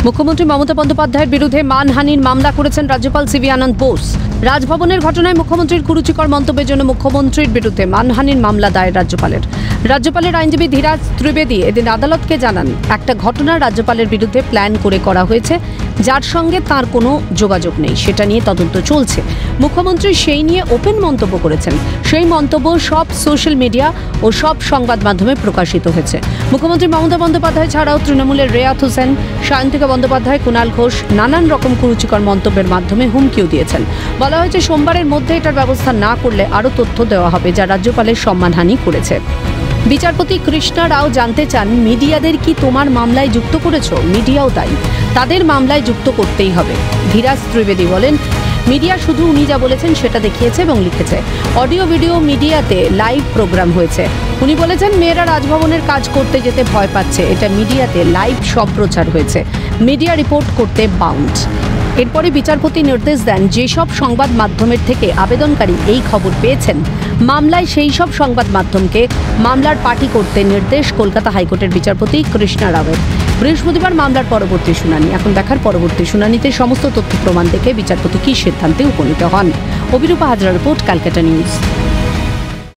মুখ্যমন্ত্রী মমতা বন্দ্যোপাধ্যায়ের বিরুদ্ধে মানহানির মামলা করেছেন রাজ্যপাল সিভি আনন্দ বোস। রাজভবনের ঘটনায় মুখ্যমন্ত্রীর কুরুচিকর মন্তব্যের জন্য মুখ্যমন্ত্রীর বিরুদ্ধে মানহানির মামলা দায়ের রাজ্যপালের আইনজীবী ধীরাজ ত্রিবেদী এদিন আদালতকে জানান, একটা ঘটনা রাজ্যপালের বিরুদ্ধে প্ল্যান করে করা হয়েছে, যার সঙ্গে তার কোনো যোগাযোগ নেই, সেটা নিয়ে তদন্ত চলছে। মুখ্যমন্ত্রী সেই নিয়ে ওপেন মন্তব্য করেছেন। সেই মন্তব্য সব সোশ্যাল মিডিয়া ও সব সংবাদ মাধ্যমে প্রকাশিত হয়েছে। মুখ্যমন্ত্রী মমতা বন্দ্যোপাধ্যায় ছাড়াও তৃণমূলের রেয়াত হোসেন, সায়ন্তিকা বন্দ্যোপাধ্যায়, কুণাল ঘোষ নানান রকম কুরুচিকর মন্তব্যের মাধ্যমে হুমকিও দিয়েছেন। বলা হয়েছে সোমবারের মধ্যে এটার ব্যবস্থা না করলে আরও তথ্য দেওয়া হবে, যা রাজ্যপালের সম্মানহানি করেছে। বিচারপতি কৃষ্ণা রাও জানতে চান, মিডিয়াদের কি তোমার মামলায় যুক্ত করেছো? মিডিয়াও তাই, তাদের মামলায় যুক্ত করতেই হবে। ধীরাজ ত্রিবেদী বলেন, মিডিয়া শুধু উনি যা বলেছেন সেটা দেখিয়েছে এবং লিখেছে। অডিও ভিডিও মিডিয়াতে লাইভ প্রোগ্রাম হয়েছে। উনি বলেছেন মেয়েরা রাজভবনের কাজ করতে যেতে ভয় পাচ্ছে, এটা মিডিয়াতে লাইভ সম্প্রচার হয়েছে। মিডিয়া রিপোর্ট করতে বাউন্ড। এরপরে বিচারপতি নির্দেশ দেন, যেসব সংবাদ মাধ্যমের থেকে আবেদনকারী এই খবর পেয়েছেন, মামলায় সেই সব সংবাদ মাধ্যমকে মামলার পার্টি করতে নির্দেশ কলকাতা হাইকোর্টের বিচারপতি কৃষ্ণা রাওয়ের। বৃহস্পতিবার মামলার পরবর্তী শুনানি। এখন দেখার পরবর্তী শুনানিতে সমস্ত তথ্য প্রমাণ দেখে বিচারপতি কী সিদ্ধান্তে উপনীত হন। Abhirupa Hazra report, Calcutta news.